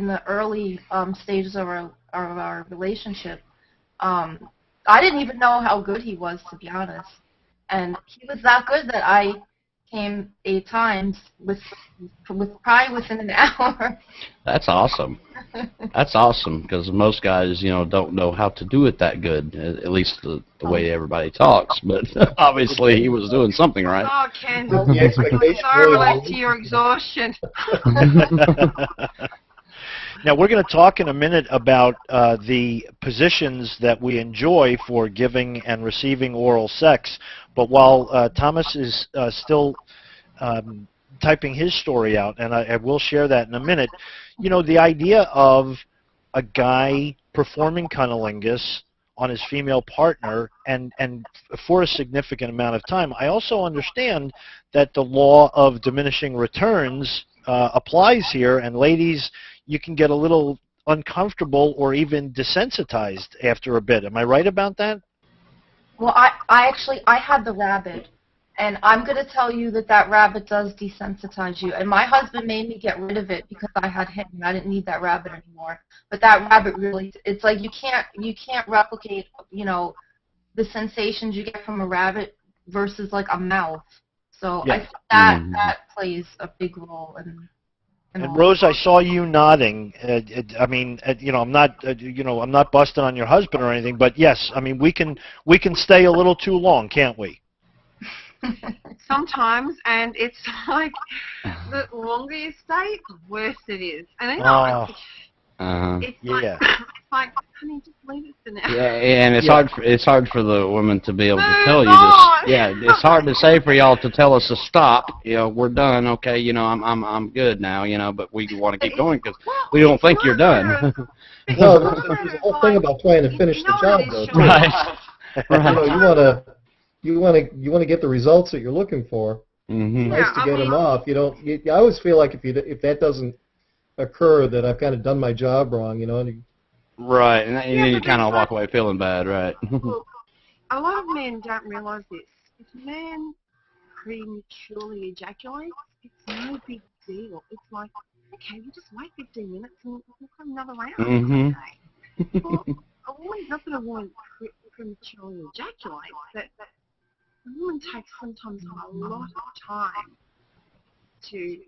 the early stages of our relationship, I didn't even know how good he was, to be honest. And he was that good that came 8 times with probably within an hour. That's awesome. That's awesome because most guys, don't know how to do it that good, at least the way everybody talks. But obviously he was doing something right. Oh, Ken, The expectation so really relate was- to your exhaustion. Now, we're going to talk in a minute about the positions that we enjoy for giving and receiving oral sex. But while Thomas is still typing his story out, and I will share that in a minute, the idea of a guy performing cunnilingus on his female partner and for a significant amount of time, I also understand that the law of diminishing returns applies here, and ladies, you can get a little uncomfortable or even desensitized after a bit. Am I right about that? Well, I had the rabbit, and I'm going to tell you that rabbit does desensitize you. And my husband made me get rid of it because I had him. I didn't need that rabbit anymore. But that rabbit really, it's like you can't replicate, the sensations you get from a rabbit versus like a mouth. So Yeah. I think that plays a big role in And Rose, I saw you nodding. I mean, I'm not, I'm not busting on your husband or anything, but yes, I mean, we can stay a little too long, can't we? Sometimes, and it's like the longer you stay, the worse it is. And it's Yeah. like, honey, just leave it for now. Yeah, and it's hard for the women to be able to Move tell you on. this. Yeah, it's hard to say for y'all to tell us to stop. We're done. Okay, I'm good now. But we want to keep going because we don't think you're done. Well, there's a whole thing about trying to finish the job, though. Too. Right. You want to get the results that you're looking for. Mm-hmm. Nice to get them off. I always feel like if that doesn't occur, that I've kind of done my job wrong. And Right, and then you kind of walk away feeling bad, right? Look, a lot of men don't realise this. If a man prematurely ejaculates, it's no big deal. It's like, okay, we just wait 15 minutes and we'll have another round. Mm-hmm. Well, a woman, not that a woman prematurely ejaculates, but a woman takes sometimes a lot of time to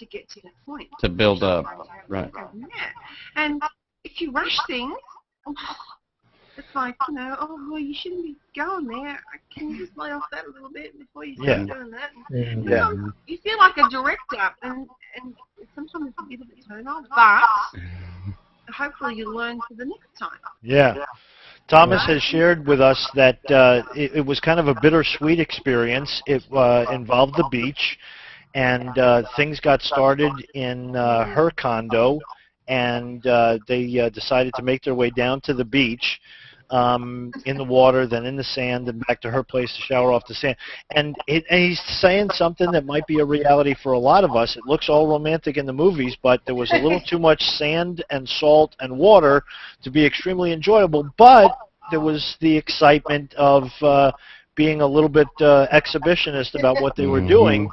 get to that point. To build up, right. Yeah. And if you rush things, it's like, well, you shouldn't be going there. Can you just lay off that a little bit before you start doing that? Yeah. You feel like a director, and sometimes it's a bit of a turn off, but hopefully you learn for the next time. Yeah. Thomas has shared with us that it was kind of a bittersweet experience. It involved the beach, and things got started in her condo, and they decided to make their way down to the beach, in the water, then in the sand, and back to her place to shower off the sand. And he's saying something that might be a reality for a lot of us. It looks all romantic in the movies, but there was a little too much sand and salt and water to be extremely enjoyable. But there was the excitement of being a little bit exhibitionist about what they were doing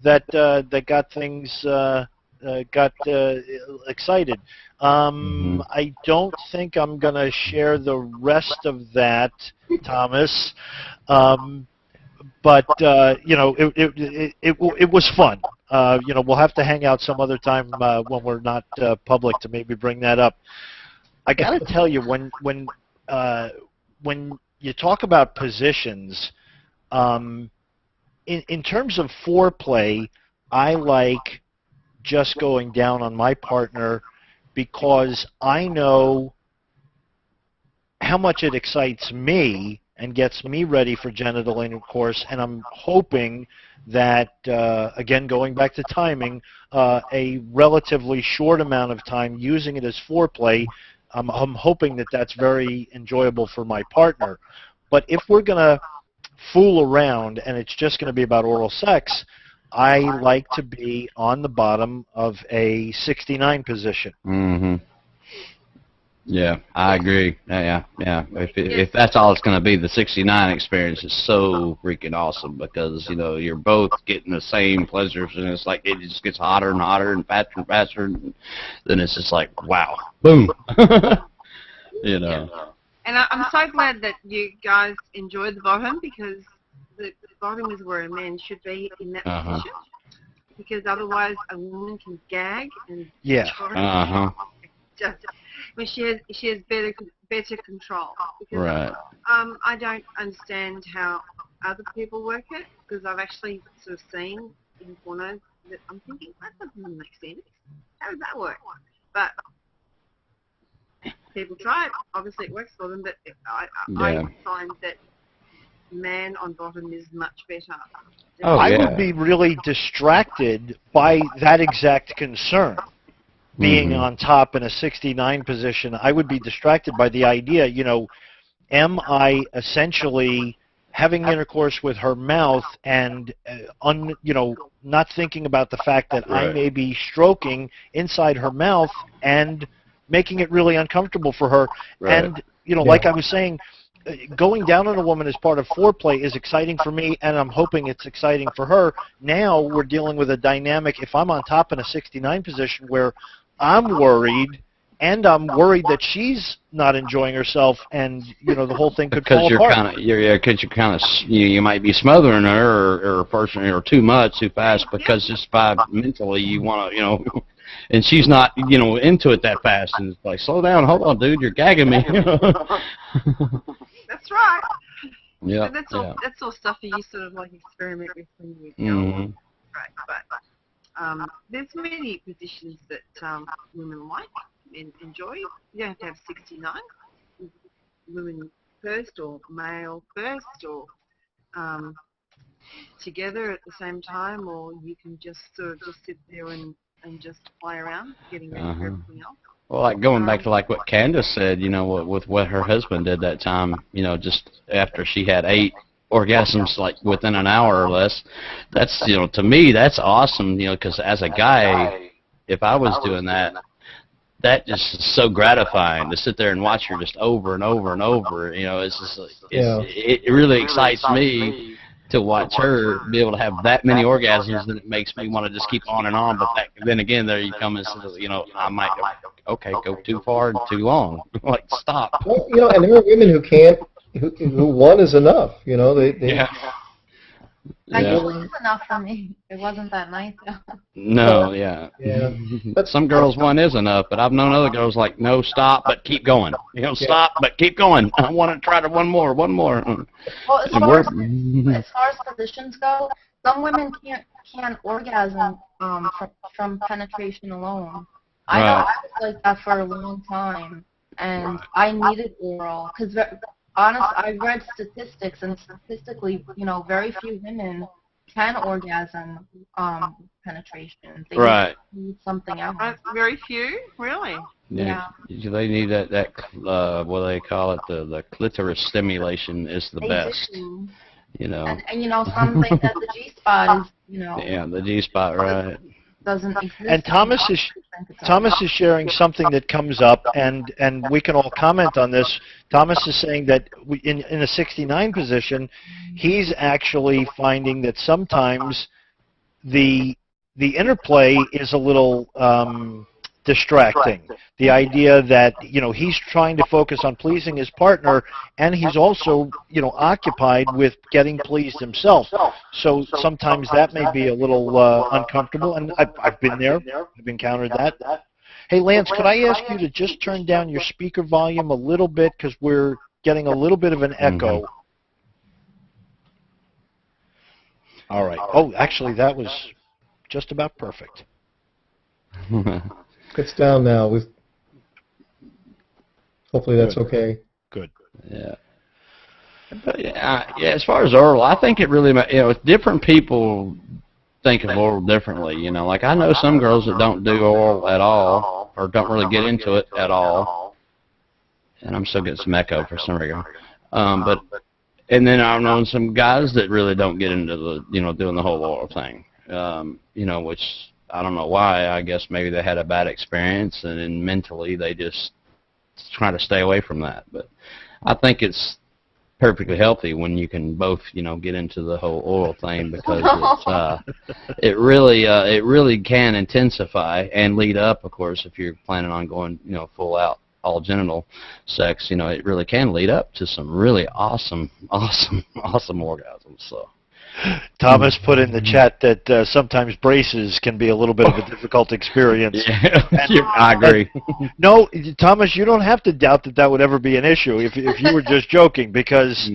that got things excited. I don't think I'm going to share the rest of that, Thomas. But it was fun. We'll have to hang out some other time when we're not public to maybe bring that up. I got to tell you, when you talk about positions, in terms of foreplay, I like just going down on my partner because I know how much it excites me and gets me ready for genital intercourse, and I'm hoping that, again, going back to timing, a relatively short amount of time using it as foreplay, I'm hoping that that's very enjoyable for my partner. But if we're going to fool around and it's just going to be about oral sex, I like to be on the bottom of a 69 position. Mm-hmm. Yeah, I agree. Yeah. If that's all it's going to be, the 69 experience is so freaking awesome because, you're both getting the same pleasures, and it's like it just gets hotter and hotter and faster, and then it's just like, wow, boom. And I'm so glad that you guys enjoyed the bottom because the bottom is where a man should be in that Uh-huh. position, because otherwise a woman can gag and Yeah. Uh-huh. just when she has better control. Because Right. I don't understand how other people work it, because I've actually sort of seen in porno that I'm thinking that doesn't make sense. How does that work? But people try it. Obviously, it works for them. But I Yeah. find that man on bottom is much better. Oh, I yeah. would be really distracted by that exact concern. Being Mhm. on top in a 69 position, I would be distracted by the idea, am I essentially having intercourse with her mouth and, not thinking about the fact that I Right. may be stroking inside her mouth and making it really uncomfortable for her. Right. And, like I was saying, going down on a woman as part of foreplay is exciting for me, and I'm hoping it's exciting for her. Now we're dealing with a dynamic, if I'm on top in a 69 position, where I'm worried, and I'm worried that she's not enjoying herself, and the whole thing could Because fall you're apart. kind of you might be smothering her or person or too much too fast because just by mentally you want to and she's not into it that fast and it's like slow down, hold on, dude, you're gagging me. That's right. Yeah. So that's all. That's all stuff that you sort of like experiment with when you go Mm-hmm. on. Right. But there's many positions that women like and enjoy. You don't have to have 69. Women first or male first or together at the same time, or you can just sort of just sit there and just play around, getting ready for everything else. Well, like going back to like what Candace said, with what her husband did that time, just after she had 8 orgasms like within an hour or less, that's, to me, that's awesome, because as a guy, if I was doing that, that just is so gratifying to sit there and watch her just over and over and over. It's just like, it really excites me to watch her be able to have that many orgasms, and it makes me want to just keep on and on. But then again, there you come and I might go too far and too long. Like, stop. Well, and there are women who can't, who one is enough. They Yeah. I Yeah. guess it was enough for me. It wasn't that nice though. No, yeah. Yeah. But some girls, one is enough, but I've known other girls like, no, stop, but keep going. Stop, but keep going. I want to try to one more. Well, as And far as positions go, some women can't orgasm from penetration alone. I know Right. I was like that for a long time, and I needed oral because I read statistics, and statistically, very few women can orgasm penetration. They Right. need something else. Very few, really. Yeah. They need that what do they call it, the clitoris stimulation is the They best. do. And And some think that the G spot is, yeah, the G spot, right. doesn't exist. And Thomas is sharing something that comes up, and we can all comment on this. Thomas is saying that in a 69 position, he's actually finding that sometimes the interplay is a little distracting. The idea that he's trying to focus on pleasing his partner, and he's also occupied with getting pleased himself. So sometimes that may be a little uncomfortable, and I've been there. I've encountered that. Hey, Lance, could I ask you to just turn down your speaker volume a little bit, because we're getting a little bit of an echo. All right. Oh, actually, that was just about perfect. It's down now. Hopefully that's okay. Good. Yeah. But yeah, as far as oral, I think it really, different people think of oral differently. Like I know some girls that don't do oral at all, or don't really get into it at all. And I'm still getting some echo for some reason. And then I've known some guys that really don't get into the, doing the whole oral thing. Which I don't know why. I guess maybe they had a bad experience, and then mentally they just try to stay away from that. But I think it's perfectly healthy when you can both, get into the whole oral thing, because it really can intensify and lead up, of course, if you're planning on going, full out all genital sex, you know, it really can lead up to some really awesome orgasms. So. Thomas put in the chat that sometimes braces can be a little bit of a difficult experience. Yeah, I agree. No, Thomas, you don't have to doubt that that would ever be an issue if you were just joking, because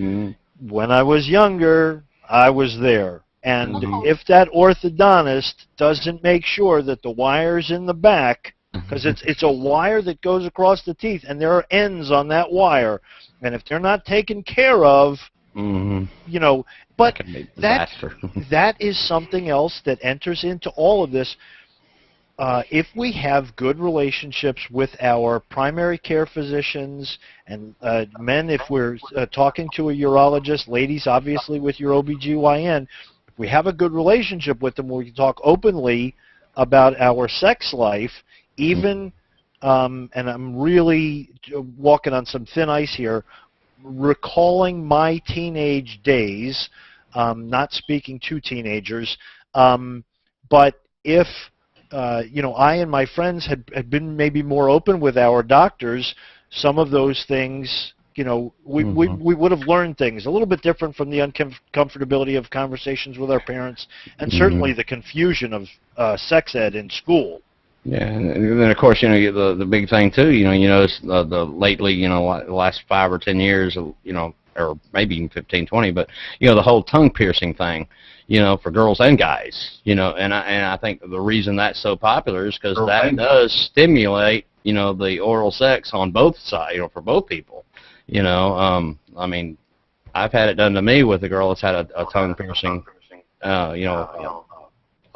when I was younger, I was there. And if that orthodontist doesn't make sure that the wire's in the back, because it's a wire that goes across the teeth, and there are ends on that wire, and if they're not taken care of, you know, but that is something else that enters into all of this. If we have good relationships with our primary care physicians, and men, if we're talking to a urologist, ladies, obviously, with your OBGYN, if we have a good relationship with them where we can talk openly about our sex life, even, and I'm really walking on some thin ice here, recalling my teenage days, not speaking to teenagers, but if you know, I and my friends had been maybe more open with our doctors, some of those things, you know, we would have learned things a little bit different from the uncomfortability of conversations with our parents, and certainly the confusion of sex ed in school. Yeah, and then of course, you know, the big thing too, you know, the lately, you know, the last 5 or 10 years, you know, or maybe even 15, 20, but you know, the whole tongue piercing thing, you know, for girls and guys, you know, and I think the reason that's so popular is because that does stimulate, you know, the oral sex on both sides, you know, for both people, you know. I mean, I've had it done to me with a girl that's had a tongue piercing, you know,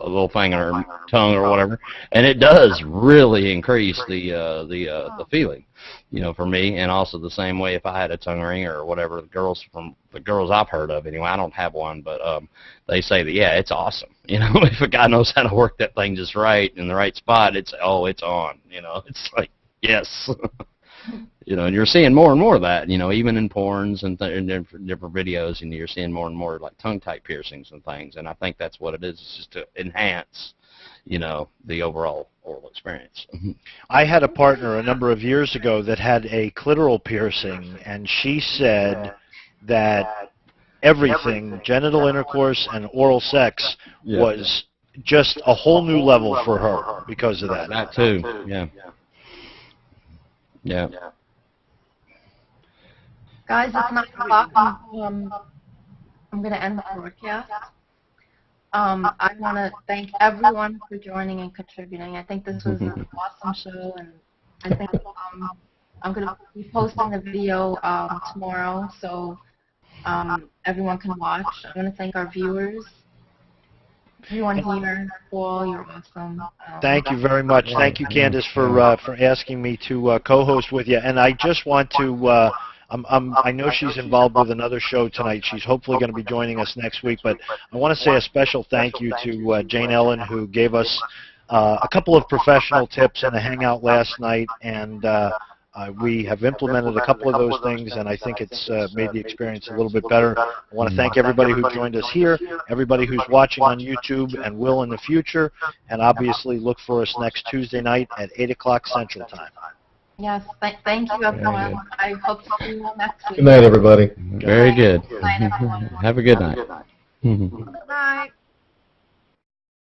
a little thing on her tongue or whatever, and it does really increase the feeling, you know, for me. And also the same way if I had a tongue ring or whatever, from the girls I've heard of anyway, I don't have one, but they say that, yeah, it's awesome, you know. If a guy knows how to work that thing just right in the right spot, it's on, you know. It's like, yes. You know, and you're seeing more and more of that, you know, even in porns and different videos, and you're seeing more and more like tongue-type piercings and things, and I think that's what it is. It's just to enhance, you know, the overall oral experience. I had a partner a number of years ago that had a clitoral piercing, and she said that everything, genital intercourse and oral sex, was just a whole new level for her because of that. That too, yeah. Yeah. Guys, it's 9 o'clock. I'm going to end the broadcast. I want to thank everyone for joining and contributing. I think this was an awesome show, and I think I'm going to be posting the video tomorrow, so everyone can watch. I want to thank our viewers. Everyone here, Paul, you're awesome. Thank you very much. Thank you, Candace, for asking me to co-host with you. And I just want to, I know she's involved with another show tonight. She's hopefully going to be joining us next week. But I want to say a special thank you to Jane Ellen, who gave us a couple of professional tips in a hangout last night. And we have implemented a couple of those things, and I think it's made the experience a little bit better. I want to thank everybody who joined us here, everybody who's watching on YouTube and will in the future, and obviously look for us next Tuesday night at 8 o'clock Central Time. Yes, thank you, everyone. I hope to see you all next week. Good night, everybody. Very good. Good night, everyone. Have a good night. Good night.